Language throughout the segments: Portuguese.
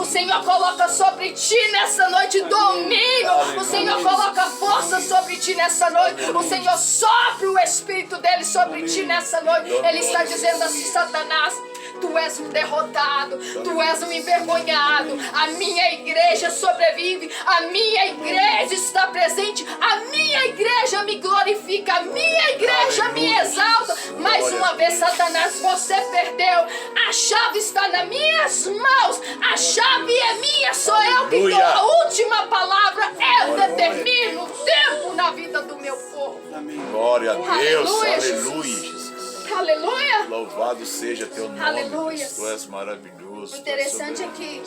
Senhor coloca sobre ti nessa noite domínio. O Senhor coloca força sobre ti nessa noite. O Senhor sopra o Espírito dele sobre ti nessa noite. Ele está dizendo assim: Satanás, tu és um derrotado, tu és um envergonhado. A minha igreja sobrevive, a minha igreja está presente, a minha igreja me glorifica, a minha igreja me exalta. Mais uma vez, Satanás, você perdeu. A chave está nas minhas mãos, a chave é minha, sou eu que dou a última palavra. Eu determino o tempo na vida do meu povo. Glória a Deus, Aleluia, aleluia, Jesus. Aleluia. Louvado seja teu nome. Aleluia. Tu és maravilhoso. O interessante é que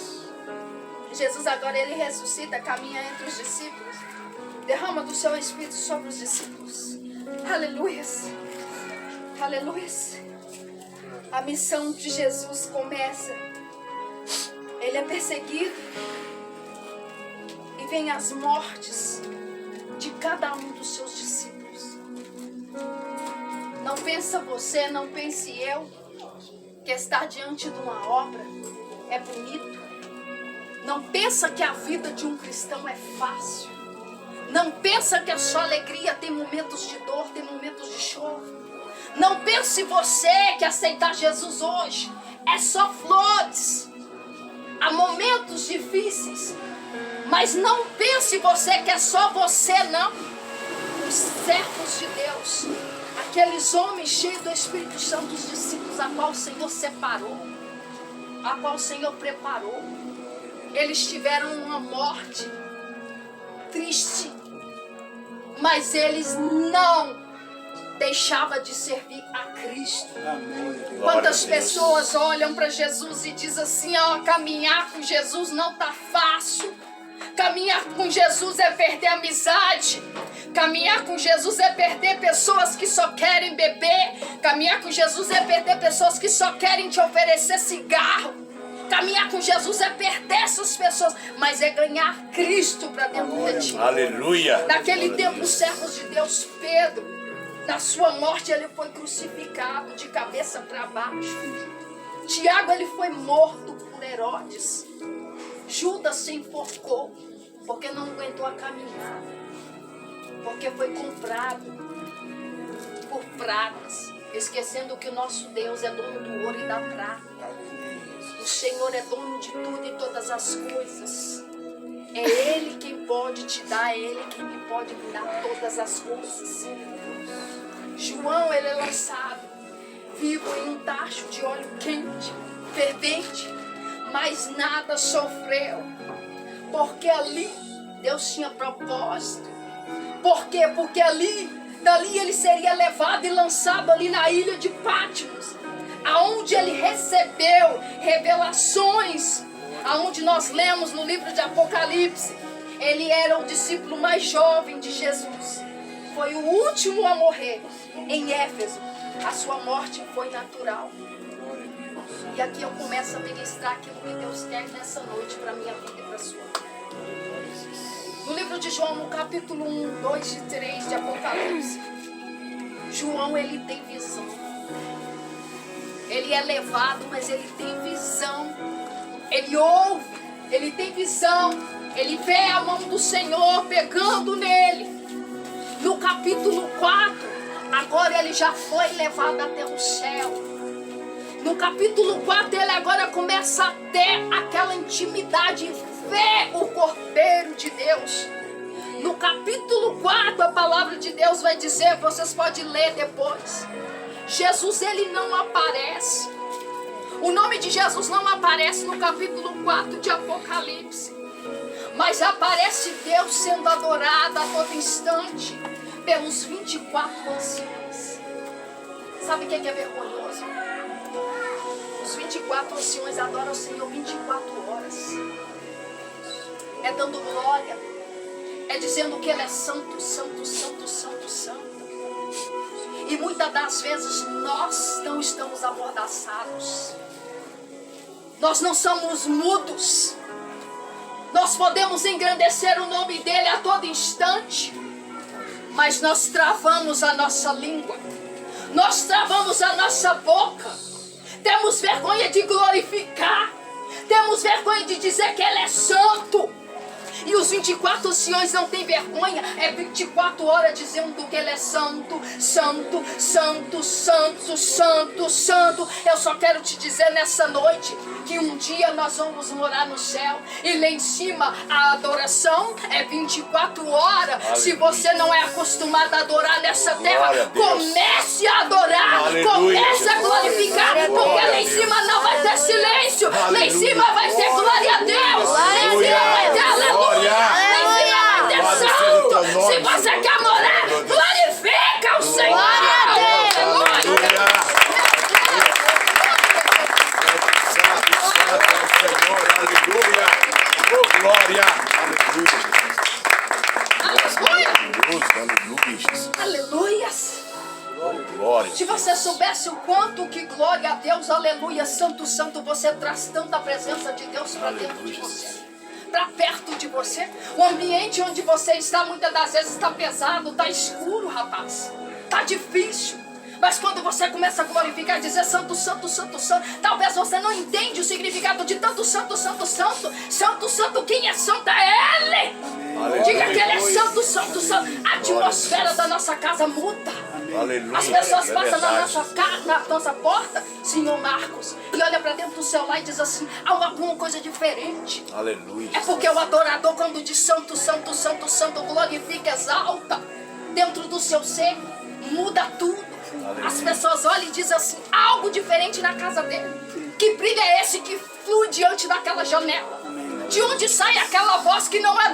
Jesus agora ele ressuscita, caminha entre os discípulos, derrama do seu Espírito sobre os discípulos. Aleluias. Aleluias. A missão de Jesus começa. Ele é perseguido e vem as mortes de cada um dos seus discípulos. Não pensa você, não pense eu, que estar diante de uma obra é bonito. Não pensa que a vida de um cristão é fácil. Não pensa que a sua alegria tem momentos de dor, tem momentos de choro. Não pense você que aceitar Jesus hoje é só flores. Há momentos difíceis. Mas não pense você que é só você, não. Os servos de Deus, aqueles homens cheios do Espírito Santo, os discípulos a qual o Senhor separou, a qual o Senhor preparou, eles tiveram uma morte triste, mas eles não deixavam de servir a Cristo. Amém. Quantas pessoas olham para Jesus e dizem assim: ó, caminhar com Jesus não tá fácil. Caminhar com Jesus é perder amizade. Caminhar com Jesus é perder pessoas que só querem beber. Caminhar com Jesus é perder pessoas que só querem te oferecer cigarro. Caminhar com Jesus é perder essas pessoas, mas é ganhar Cristo para dentro de ti. Aleluia. Naquele tempo, os servos de Deus, Pedro, na sua morte, ele foi crucificado de cabeça para baixo. Tiago, ele foi morto por Herodes. Judas se enforcou porque não aguentou a caminhada, porque foi comprado por pratas, esquecendo que o nosso Deus é dono do ouro e da prata. O Senhor é dono de tudo e todas as coisas. É Ele quem pode te dar, é Ele quem me pode me dar todas as coisas. João, ele é lançado vivo em um tacho de óleo quente, fervente, mas nada sofreu, porque ali Deus tinha propósito. Por quê? Porque dali ele seria levado e lançado ali na ilha de Patmos, aonde ele recebeu revelações, aonde nós lemos no livro de Apocalipse. Ele era o discípulo mais jovem de Jesus, foi o último a morrer em Éfeso. A sua morte foi natural. E aqui eu começo a ministrar aquilo que Deus quer nessa noite para a minha vida e para a sua. No livro de João, no capítulo 1, 2 e 3 de Apocalipse, João, ele tem visão. Ele é levado, mas ele tem visão. Ele ouve, ele tem visão. Ele vê a mão do Senhor pegando nele. No capítulo 4, agora ele já foi levado até o céu. No capítulo 4, ele agora começa a ter aquela intimidade e vê o Cordeiro de Deus. No capítulo 4, a palavra de Deus vai dizer, vocês podem ler depois, Jesus, ele não aparece. O nome de Jesus não aparece no capítulo 4 de Apocalipse, mas aparece Deus sendo adorado a todo instante pelos 24 anciões. Sabe o que é vergonhoso? Os 24 anciões adoram o Senhor 24 horas. É dando glória. É dizendo que Ele é santo, santo, santo, santo, santo. E muitas das vezes nós não estamos amordaçados. Nós não somos mudos. Nós podemos engrandecer o nome dEle a todo instante, mas nós travamos a nossa língua. Nós travamos a nossa boca. Temos vergonha de glorificar. Temos vergonha de dizer que Ele é santo. E os 24 anciões não têm vergonha. É 24 horas dizendo que Ele é santo, santo, santo, santo, santo, santo. Eu só quero te dizer nessa noite que um dia nós vamos morar no céu. E lá em cima a adoração é 24 horas. Aleluia. Se você não é acostumado a adorar nessa terra, Glória a Deus. comece a adorar. Aleluia. Comece a glorificar. Glória a Porque lá em Deus. cima não vai ter silêncio. Lá em Aleluia. cima vai ter glória a Deus. Lá em cima vai ter aleluia. Glória. Louvado seja o teu nome, Se você Senhor. quer morar, glorifica o Senhor. Aleluia. Aleluia. Oh, glória. Aleluia, Jesus. Aleluias. Oh, glória. Se você soubesse o quanto que glória a Deus, aleluia, santo, santo, você traz tanta presença de Deus para dentro de você, para perto de você. O ambiente onde você está muitas das vezes está pesado, está escuro, rapaz, está difícil. Mas quando você começa a glorificar e dizer santo, santo, santo, santo, talvez você não entende o significado de tanto santo, santo, santo. Santo, santo, quem é santo é Ele. Aleluia. Diga que Ele é santo, santo, santo. A atmosfera da nossa casa muda. Aleluia. As pessoas É passam na verdade. nossa porta, senhor Marcos, e olha para dentro do celular e diz assim, há alguma coisa diferente. Aleluia. É porque o adorador, quando diz santo, santo, santo, santo, glorifica, exalta, dentro do seu ser, muda tudo. Aleluia. As pessoas olham e dizem assim, há algo diferente na casa dele. Que brilho é esse que flui diante daquela janela? De onde sai aquela voz que não é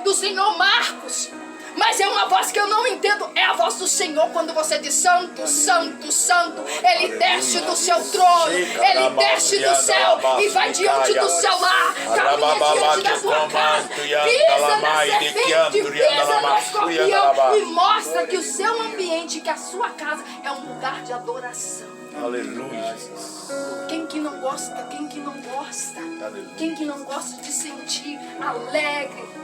do senhor Marcos? Mas é uma voz que eu não entendo. É a voz do Senhor quando você diz santo, santo, santo. Ele desce do seu trono. Ele desce do céu e vai diante do seu lar. Caminha diante da sua casa. Pisa na serpente, pisa no escorpião. E mostra que o seu ambiente, que a sua casa é um lugar de adoração. Aleluia, Jesus. Quem que não gosta? Quem que não gosta? Aleluia. Quem que não gosta de sentir alegre?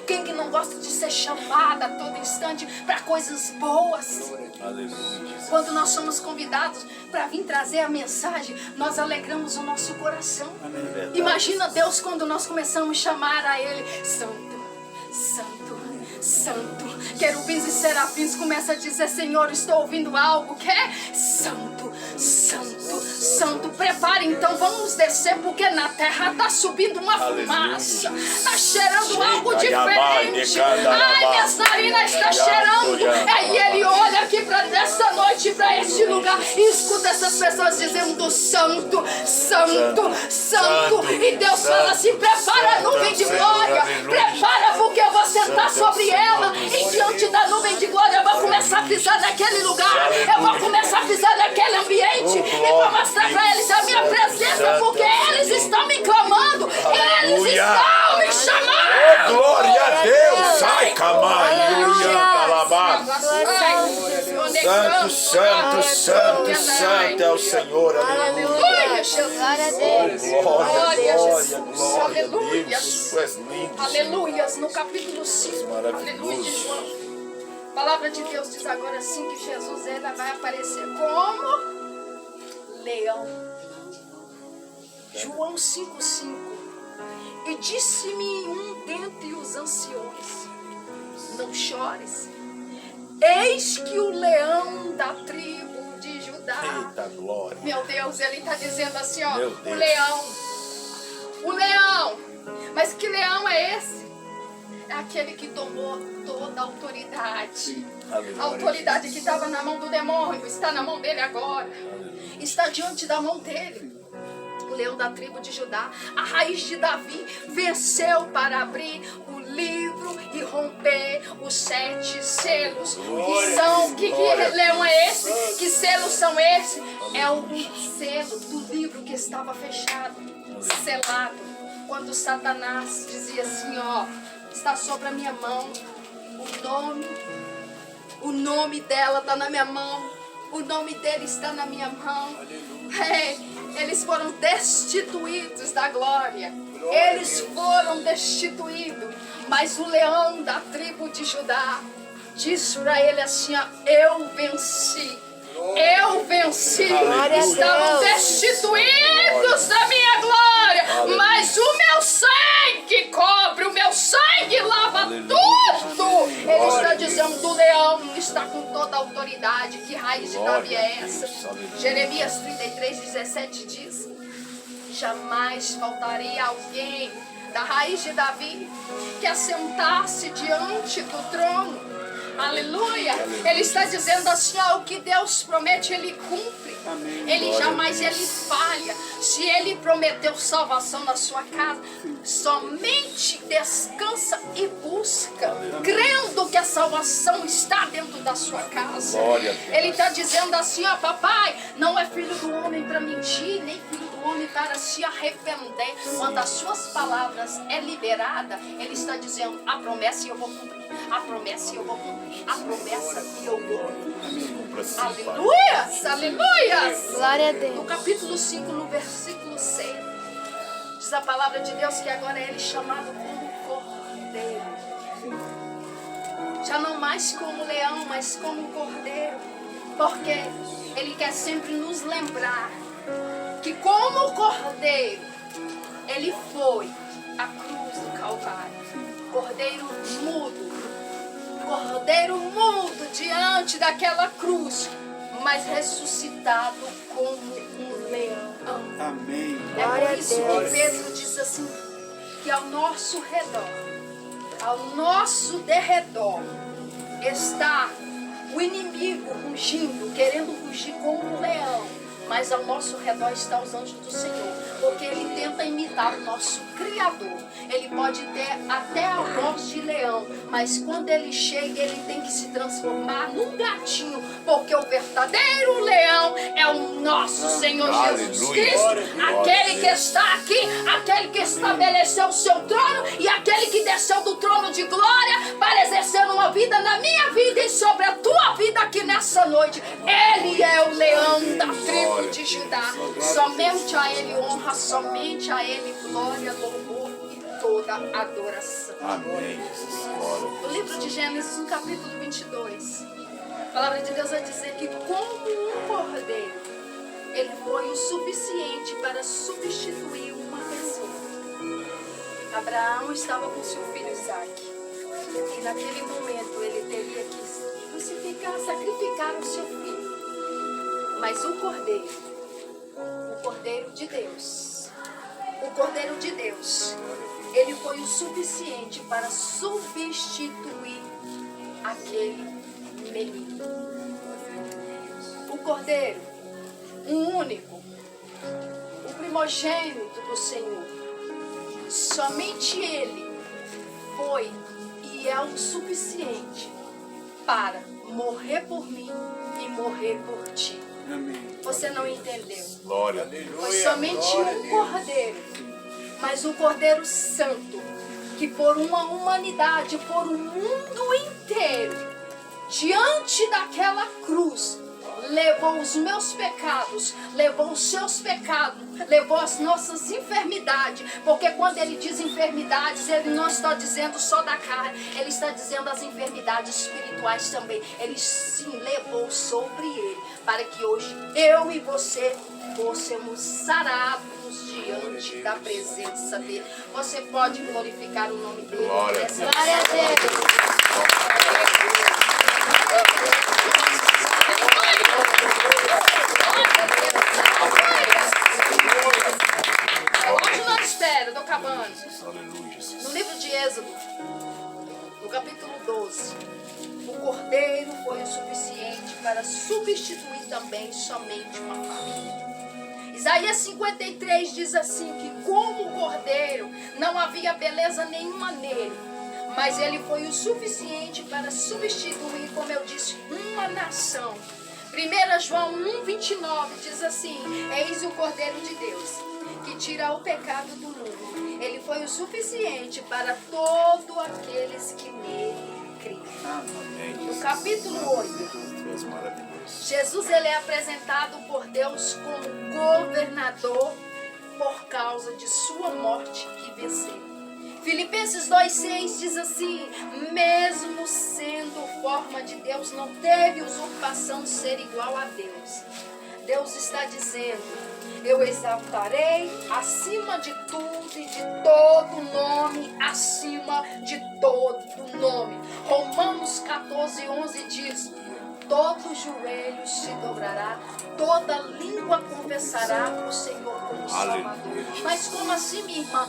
Quem que não gosta de ser chamada a todo instante para coisas boas? Aleluia, Jesus. Quando nós somos convidados para vir trazer a mensagem, nós alegramos o nosso coração. Verdade. Imagina Deus quando nós começamos a chamar a Ele santo, santo, santo. Querubins e serafins começam a dizer, Senhor, estou ouvindo algo que é santo, santo, santo. Prepare então, vamos descer, porque na terra está subindo uma fumaça, está cheirando algo diferente. Ai, minhas narinas está cheirando. Aí ele olha aqui para essa noite, para este lugar, e escuta essas pessoas dizendo santo, santo, santo. E Deus fala assim, prepara a nuvem de glória, prepara, porque eu vou sentar sobre ela, e diante da nuvem de glória eu vou começar a pisar naquele lugar, eu vou começar a pisar naquele ambiente, e vou mostrar para eles a minha presença, porque eles estão me clamando, eles estão me chamando. Glória a Deus. Sai, Camaruia, Calabá. Santo, santo, santo, santo é o Senhor. Aleluia. Aleluia, Jesus. Glória, Jesus. glória, Aleluia. Deus. Tu és lindo. Aleluias, no capítulo 5, Maravilhoso. aleluia de João. A palavra de Deus diz agora assim que Jesus ainda vai aparecer como leão. João 5,5. E disse-me um dentre os anciões, não chores, eis que o leão da tribo de Judá. Eita glória. Meu Deus, ele está dizendo assim, ó, Meu o Deus. leão. O leão. Mas que leão é esse? É aquele que tomou toda a autoridade. Aleluia. A autoridade que estava na mão do demônio está na mão dele agora. Está diante da mão dele. O leão da tribo de Judá, a raiz de Davi, venceu para abrir o livro e romper os 7 selos. Que leão é esse? Que selos são esses? É o selo do livro que estava fechado, selado. Quando Satanás dizia assim, ó, está sobre a minha mão, o nome dela está na minha mão, o nome dele está na minha mão. Eles foram destituídos da glória. Eles foram destituídos. Mas o leão da tribo de Judá disse para ele assim, ó, eu venci. Eu venci. Aleluia. Estavam destituídos da minha glória. Aleluia. Mas o meu sangue cobre, o meu sangue lava Aleluia. tudo. Ele está Glória a dizendo: do leão está com toda a autoridade. Que raiz de Davi Glória a é essa? Deus. Aleluia. Jeremias 33:17 diz: jamais faltaria alguém da raiz de Davi que assentasse diante do trono. Aleluia. Ele está dizendo assim: ó, o que Deus promete, Ele cumpre. Ele Glória jamais a Deus. ele falha. Se Ele prometeu salvação na sua casa, somente descansa e busca, crendo que a salvação está dentro da sua casa. Glória a Deus. Ele está dizendo assim: ó, papai, não é filho do homem para mentir, nem filho do homem para se arrepender. Quando as suas palavras é liberada, Ele está dizendo: a promessa e eu vou cumprir. A promessa e eu vou cumprir. A promessa e eu vou cumprir. Cumpra assim, Pai. Aleluias, aleluias. Glória a No Deus. capítulo 5, no versículo 6, diz a palavra de Deus que agora é Ele chamado como Cordeiro. Já não mais como leão, mas como Cordeiro. Porque Ele quer sempre nos lembrar que como Cordeiro, Ele foi à cruz do Calvário. Cordeiro mudo. Cordeiro mudo diante daquela cruz, mas ressuscitado como um leão. Amém. É Glória por a isso Deus. que Pedro diz assim, que ao nosso redor, ao nosso derredor, está o inimigo rugindo, querendo rugir como um leão. Mas ao nosso redor estão os anjos do Senhor, porque ele tenta imitar o nosso Criador. Ele pode ter até a voz de leão, mas quando ele chega, ele tem que se transformar num gatinho, porque o verdadeiro leão é o nosso Senhor Jesus Aleluia. Cristo, Glória a Deus. aquele que está aqui, aquele que estabeleceu o seu trono e aquele que desceu do trono de glória para exercer uma vida na minha vida e sobre a tua vida aqui nessa noite. Ele é o leão da tribo de Judá. Somente a Ele honra, somente a Ele glória, louvor e toda adoração. Amém, Jesus. Glória. No livro de Gênesis, no capítulo 22, a palavra de Deus vai dizer que como um cordeiro, ele foi o suficiente para substituir uma pessoa. Abraão estava com seu filho Isaque. E naquele momento ele teria que crucificar, sacrificar o seu filho. Mas o Cordeiro de Deus, ele foi o suficiente para substituir aquele menino. O Cordeiro, um único, o primogênito do Senhor, somente ele foi e é o suficiente para morrer por mim e morrer por ti. Amém. Você não entendeu? Glória a Deus. Foi somente um cordeiro, mas um cordeiro santo, que por uma humanidade, por um mundo inteiro, diante daquela cruz, levou os meus pecados, levou os seus pecados, levou as nossas enfermidades, porque quando ele diz enfermidades, ele não está dizendo só da carne, ele está dizendo as enfermidades espirituais também. Ele sim levou sobre ele, para que hoje eu e você fôssemos sarados diante da presença dele. Você pode glorificar o nome dele. Glória a nessa Deus. Glória a Deus. Hoje não espero, estou acabando. Aleluia, Jesus. No livro de Êxodo, no capítulo 12, o cordeiro foi o suficiente para substituir também somente uma família. Isaías 53 diz assim que como o cordeiro não havia beleza nenhuma nele, mas ele foi o suficiente para substituir, como eu disse, uma nação. 1 João 1,29 diz assim: eis o Cordeiro de Deus, que tira o pecado do mundo. Ele foi o suficiente para todos aqueles que nele creem. Amém, No Jesus. capítulo 8, Tu és maravilhoso. Jesus ele é apresentado por Deus como governador por causa de sua morte que venceu. Filipenses 2,6 diz assim: mesmo sendo forma de Deus, não teve usurpação de ser igual a Deus. Deus está dizendo: eu exaltarei acima de tudo e de todo nome, acima de todo nome. Romanos 14:11 diz: todo joelho se dobrará, toda língua confessará o Senhor como Salvador. Mas como assim, minha irmã?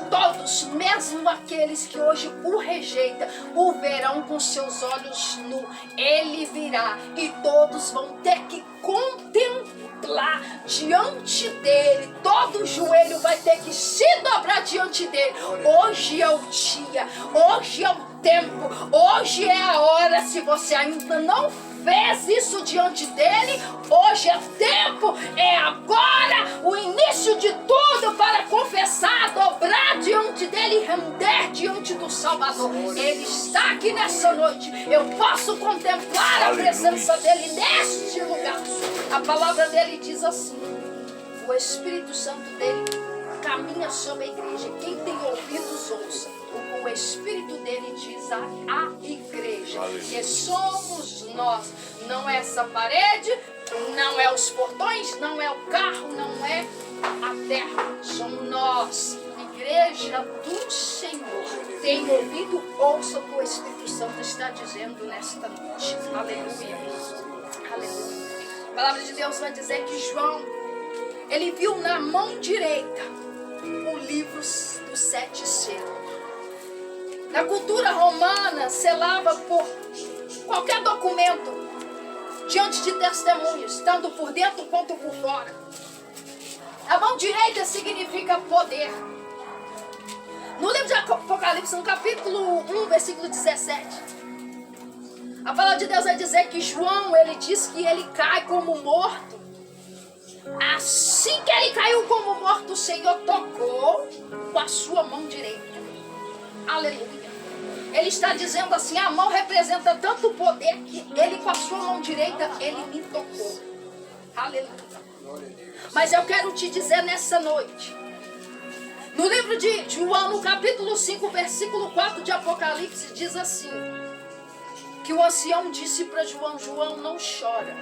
Todos, mesmo aqueles que hoje o rejeitam, o verão com seus olhos nus. Ele virá e todos vão ter que contemplar diante dele. Todo joelho vai ter que se dobrar diante dele. Hoje é o dia, hoje é o tempo, hoje é a hora. Se você ainda não fez isso diante dele, hoje é tempo, é agora, o início de tudo para confessar, dobrar diante dele e render diante do Salvador. Ele está aqui nessa noite. Eu posso contemplar a presença dele neste lugar. A palavra dele diz assim: o Espírito Santo dele caminha sobre a igreja. Quem tem ouvidos, ouça o Espírito dele diz à igreja. Que somos nós. Não é essa parede, não é os portões, não é o carro, não é a terra. Somos nós, igreja do Senhor. Tem ouvido, ouça o que o Espírito Santo está dizendo nesta noite. Aleluia. Aleluia. A palavra de Deus vai dizer que João, ele viu na mão direita o livro dos 7 selos. Na cultura romana, selava por qualquer documento diante de testemunhas, tanto por dentro quanto por fora. A mão direita significa poder. No livro de Apocalipse, no capítulo 1, versículo 17, a palavra de Deus vai dizer que João, ele diz que ele cai como morto. Assim que ele caiu como morto, o Senhor tocou com a sua mão direita. Aleluia. Ele está dizendo assim: a mão representa tanto poder que ele com a sua mão direita, ele me tocou. Aleluia. Mas eu quero te dizer nessa noite, no livro de João, no capítulo 5, versículo 4 de Apocalipse, diz assim, que o ancião disse para João: João, não chora.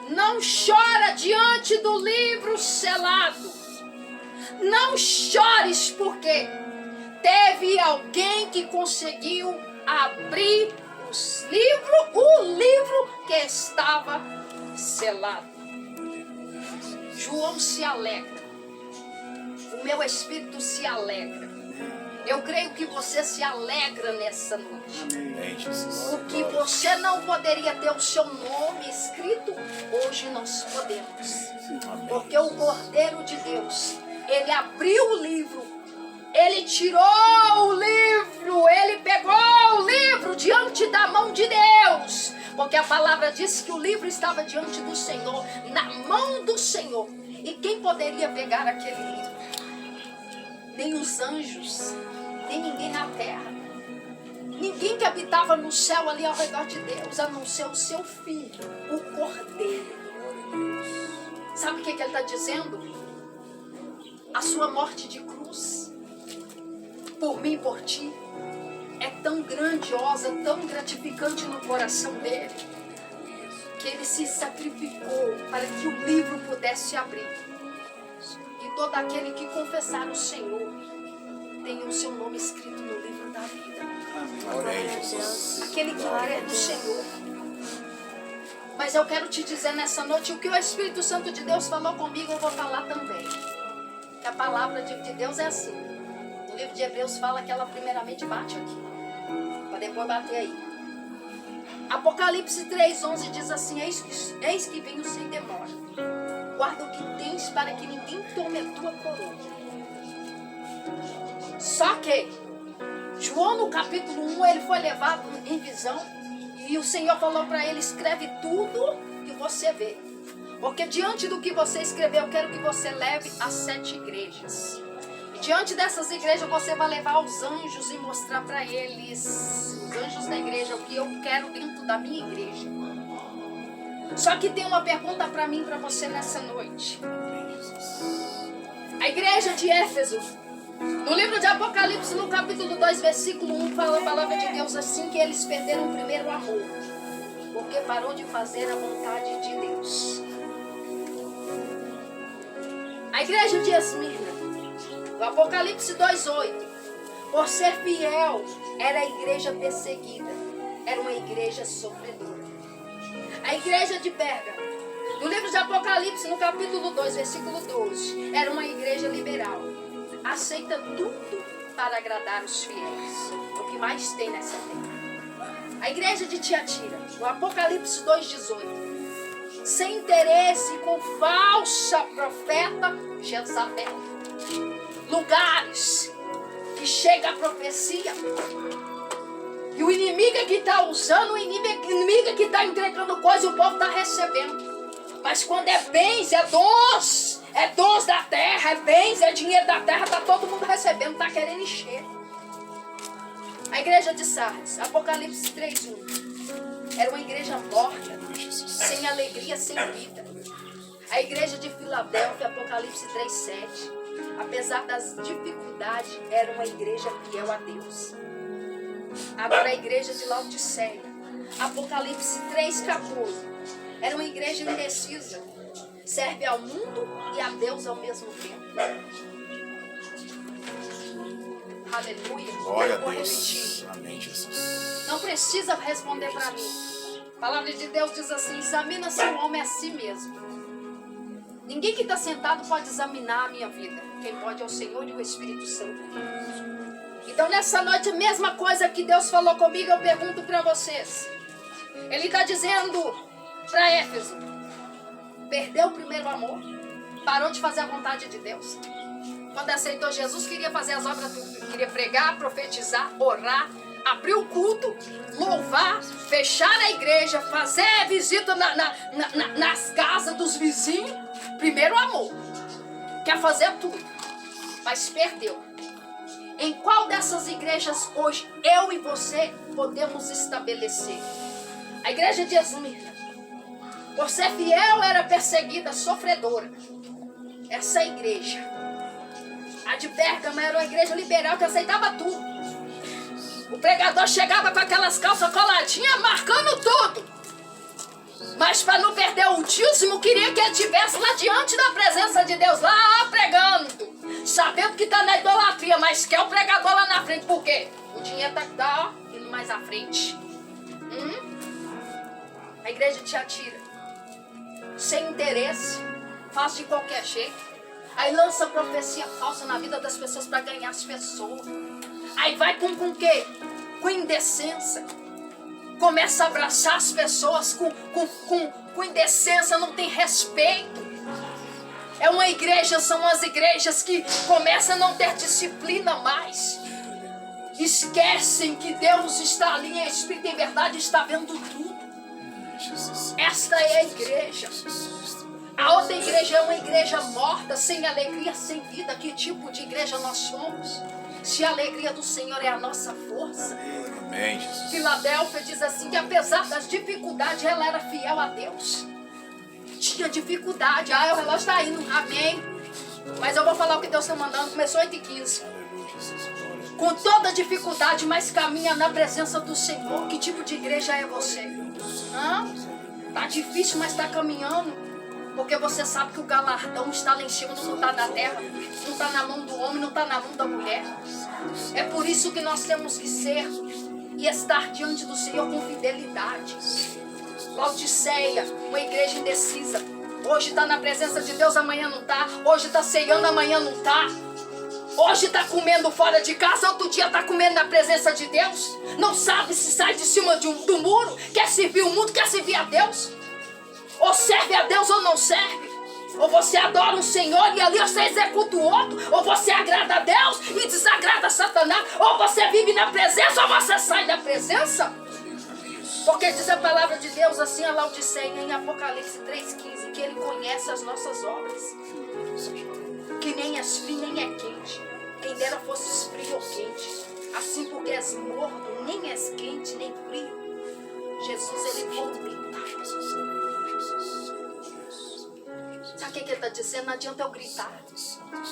Não chora diante do livro selado. Não chores, porque teve alguém que conseguiu abrir o livro que estava selado. João se alegra. O meu espírito se alegra. Eu creio que você se alegra nessa noite. O que você não poderia ter o seu nome escrito, hoje nós podemos. Porque o Cordeiro de Deus, ele abriu o livro. Ele tirou o livro, ele pegou o livro diante da mão de Deus. Porque a palavra diz que o livro estava diante do Senhor, na mão do Senhor. E quem poderia pegar aquele livro? Nem os anjos, nem ninguém na terra. Ninguém que habitava no céu ali ao redor de Deus, a não ser o seu filho, o Cordeiro. Sabe o que ele está dizendo? A sua morte de cruz, por mim e por ti, é tão grandiosa, tão gratificante no coração dele, que ele se sacrificou para que o livro pudesse abrir. E todo aquele que confessar o Senhor tenha o seu nome escrito no livro da vida. Aquele que crê no Senhor. Mas eu quero te dizer nessa noite, o que o Espírito Santo de Deus falou comigo, eu vou falar também. Que a palavra de Deus é assim. O livro de Hebreus fala que ela primeiramente bate aqui, para depois bater aí. Apocalipse 3:11 diz assim: eis que venho sem demora. Guarda o que tens para que ninguém tome a tua coroa. Só que João, no capítulo 1, ele foi levado em visão e o Senhor falou para ele: escreve tudo que você vê. Porque diante do que você escreveu, eu quero que você leve as 7 igrejas. E diante dessas igrejas você vai levar os anjos e mostrar para eles, os anjos da igreja, o que eu quero dentro da minha igreja. Só que tem uma pergunta para mim e para você nessa noite. A igreja de Éfeso, No livro de Apocalipse, no capítulo 2, versículo 1, fala a palavra de Deus assim, que eles perderam o primeiro amor, porque parou de fazer a vontade de Deus. A igreja de Esmirna, no Apocalipse 2:8, por ser fiel, era a igreja perseguida, era uma igreja sofredora. A igreja de Pérgamo, no livro de Apocalipse, no capítulo 2, versículo 12, era uma igreja liberal, aceita tudo para agradar os fiéis, o que mais tem nessa terra. A igreja de Tiatira, no Apocalipse 2:18, sem interesse, com falsa profeta Jezabel. Lugares que chega a profecia e o inimigo é que está usando, o inimigo é que está entregando coisa e o povo está recebendo. Mas quando é bens, é dons da terra, é bens, é dinheiro da terra, está todo mundo recebendo, está querendo encher. A igreja de Sardes, Apocalipse 3:1, era uma igreja morta, sem alegria, sem vida. A igreja de Filadélfia, Apocalipse 3:7, apesar das dificuldades, era uma igreja fiel a Deus. Agora a igreja de Laodiceia, Apocalipse 3:14, era uma igreja indecisa, serve ao mundo e a Deus ao mesmo tempo. Aleluia. Glória a Vou Deus. repetir. Amém, Jesus. Não precisa responder para mim. A palavra de Deus diz assim: examina-se o homem a si mesmo. Ninguém que está sentado pode examinar a minha vida. Quem pode é o Senhor e o Espírito Santo. Então nessa noite, a mesma coisa que Deus falou comigo, eu pergunto para vocês. Ele está dizendo para Éfeso: perdeu o primeiro amor, parou de fazer a vontade de Deus. Quando aceitou Jesus, queria fazer as obras, queria pregar, profetizar, orar, abrir o culto, louvar, fechar a igreja, fazer visita nas casas dos vizinhos. Primeiro amor, quer fazer tudo, mas perdeu. Em qual dessas igrejas hoje eu e você podemos estabelecer? A igreja de Esmirna, por ser fiel, era perseguida, sofredora. Essa igreja. A de Pérgamo era uma igreja liberal que aceitava tudo. O pregador chegava com aquelas calças coladinhas, marcando tudo. Mas para não perder o dízimo, queria que ele estivesse lá diante da presença de Deus, lá pregando. Sabendo que está na idolatria, mas quer o pregador lá na frente. Por quê? O dinheiro está indo mais à frente. A igreja de Tiatira, sem interesse, faz de qualquer jeito. Aí lança profecia falsa na vida das pessoas para ganhar as pessoas. Aí vai com o quê? Com indecência. Começa a abraçar as pessoas com indecência, não tem respeito. É uma igreja, são as igrejas que começam a não ter disciplina mais. Esquecem que Deus está ali em espírito e em verdade, está vendo tudo. Esta é a igreja. A outra igreja é uma igreja morta, sem alegria, sem vida. Que tipo de igreja nós somos? Se a alegria do Senhor é a nossa força. Amém, Jesus. Filadélfia diz assim, que apesar das dificuldades, ela era fiel a Deus. Tinha dificuldade. O relógio está indo. Amém. Mas eu vou falar o que Deus está mandando. Começou 8h15. Com toda dificuldade, mas caminha na presença do Senhor. Que tipo de igreja é você? Tá difícil, mas está caminhando. Porque você sabe que o galardão está lá em cima, não está na terra, não está na mão do homem, não está na mão da mulher. É por isso que nós temos que ser e estar diante do Senhor com fidelidade. Laodiceia, uma igreja indecisa. Hoje está na presença de Deus, amanhã não está. Hoje está ceando, amanhã não está. Hoje está comendo fora de casa, outro dia está comendo na presença de Deus. Não sabe se sai de cima do muro, quer servir o mundo, quer servir a Deus. Ou serve a Deus ou não serve. Ou você adora um Senhor e ali você executa o outro. Ou você agrada a Deus e desagrada a Satanás. Ou você vive na presença ou você sai da presença. Porque diz a palavra de Deus assim a Laodiceia em Apocalipse 3:15, que Ele conhece as nossas obras. Que nem és frio nem é quente. Quem dera fosses frio ou quente. Assim porque és morno, nem és quente nem frio. Jesus, Ele vomita. Sabe que ele está dizendo? Não adianta eu gritar.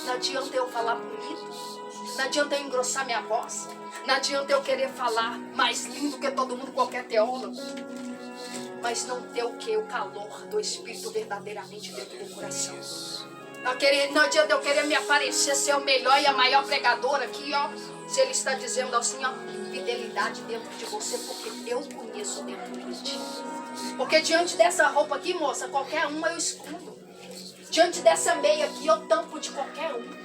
Não adianta eu falar bonito. Não adianta eu engrossar minha voz. Não adianta eu querer falar mais lindo que todo mundo, qualquer teólogo. Mas não ter o que? O calor do Espírito verdadeiramente dentro do coração. Não adianta eu querer me aparecer, ser o melhor e a maior pregadora aqui, ó. Se ele está dizendo assim, ó, fidelidade dentro de você, porque eu conheço dentro de ti. Porque diante dessa roupa aqui, moça, qualquer uma eu escondo. Diante dessa meia aqui eu tampo de qualquer um.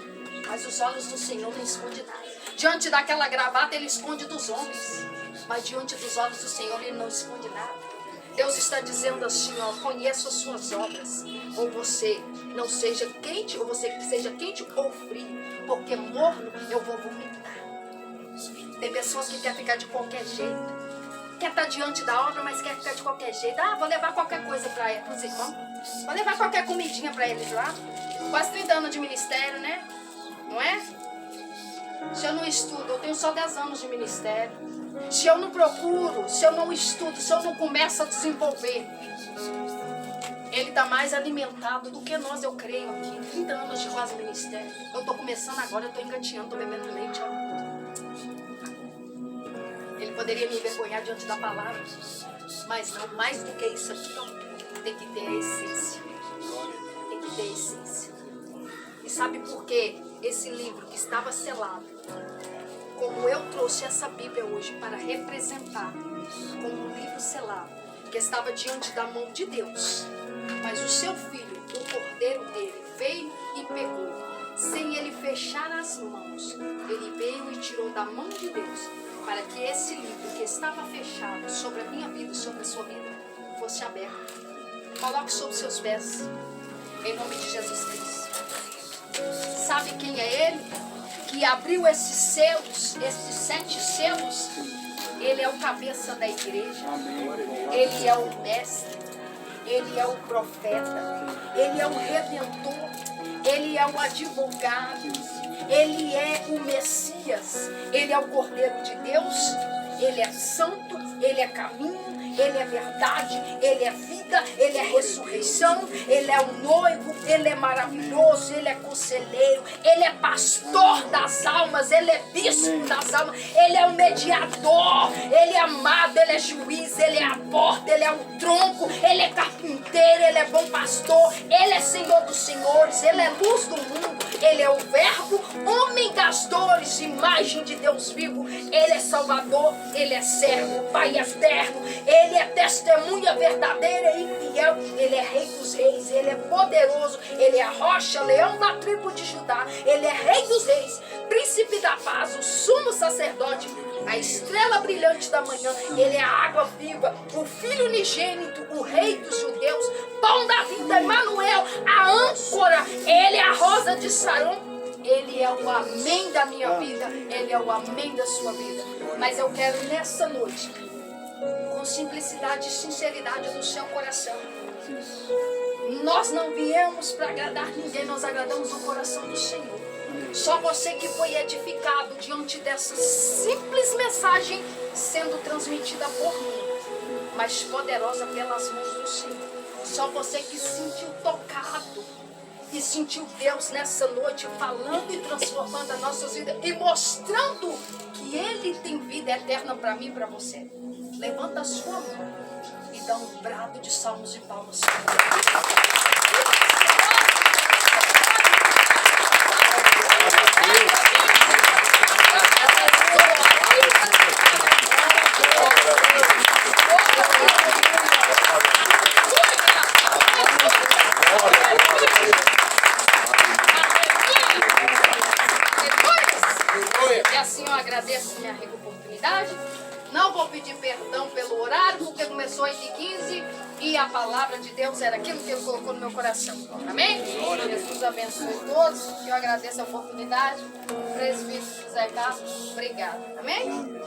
Mas os olhos do Senhor não escondem nada. Diante daquela gravata ele esconde dos homens. Mas diante dos olhos do Senhor ele não esconde nada. Deus está dizendo assim, ó, conheço as suas obras. Ou você não seja quente, ou você seja quente ou frio. Porque morno eu vou vomitar. Tem pessoas que querem ficar de qualquer jeito. Quer estar diante da obra, mas quer ficar de qualquer jeito. Ah, vou levar qualquer coisa para os irmãos. Vou levar qualquer comidinha para eles lá. Quase 30 anos de ministério, né? Não é? Se eu não estudo, eu tenho só 10 anos de ministério. Se eu não procuro, se eu não estudo, se eu não começo a desenvolver, ele está mais alimentado do que nós, eu creio, aqui. 30 anos de quase ministério. Eu estou começando agora, eu estou engateando, estou bebendo leite, ó. Ele poderia me envergonhar diante da palavra. Mas não, mais do que isso aqui, ó, tem que ter a essência. Tem que ter a essência. E sabe por quê? Esse livro que estava selado, como eu trouxe essa Bíblia hoje para representar como um livro selado, que estava diante da mão de Deus, mas o seu filho, o cordeiro dele, veio e pegou, sem ele fechar as mãos, ele veio e tirou da mão de Deus, para que esse livro que estava fechado sobre a minha vida e sobre a sua vida, fosse aberto. Coloque sobre seus pés, em nome de Jesus Cristo. Sabe quem é ele? Que abriu esses selos, esses 7 selos. Ele é o cabeça da igreja. Ele é o mestre. Ele é o profeta. Ele é o redentor. Ele é o advogado. Ele é o Messias. Ele é o Cordeiro de Deus. Ele é santo. Ele é caminho. Ele é verdade, Ele é vida, Ele é ressurreição, Ele é o noivo, Ele é maravilhoso, Ele é conselheiro, Ele é pastor das almas, Ele é bispo das almas, Ele é o mediador, Ele é amado, Ele é juiz, Ele é a porta, Ele é o tronco, Ele é carpinteiro, Ele é bom pastor, Ele é Senhor dos senhores, Ele é luz do mundo, Ele é o verbo, homem das dores, imagem de Deus vivo, Ele é salvador, Ele é servo, Pai eterno, Ele é testemunha verdadeira e fiel. Ele é rei dos reis. Ele é poderoso. Ele é a rocha, leão da tribo de Judá. Ele é rei dos reis, príncipe da paz, o sumo sacerdote, a estrela brilhante da manhã. Ele é a água viva, o filho unigênito, o rei dos judeus, pão da vida, Emanuel, a âncora. Ele é a rosa de Sarão. Ele é o amém da minha vida. Ele é o amém da sua vida. Mas eu quero nessa noite, com simplicidade e sinceridade do seu coração. Nós não viemos para agradar ninguém, nós agradamos o coração do Senhor. Só você que foi edificado diante dessa simples mensagem sendo transmitida por mim, mas poderosa pelas mãos do Senhor. Só você que se sentiu tocado e sentiu Deus nessa noite falando e transformando as nossas vidas e mostrando que Ele tem vida eterna para mim e para você. Levanta a sua mão e dá um brado de salmos e palmas. E assim eu agradeço minha rica oportunidade. Não vou pedir perdão pelo horário, porque começou 8h15 e a palavra de Deus era aquilo que Ele colocou no meu coração. Amém? Jesus abençoe todos. Eu agradeço a oportunidade. Presbítero José Carlos, obrigado. Amém?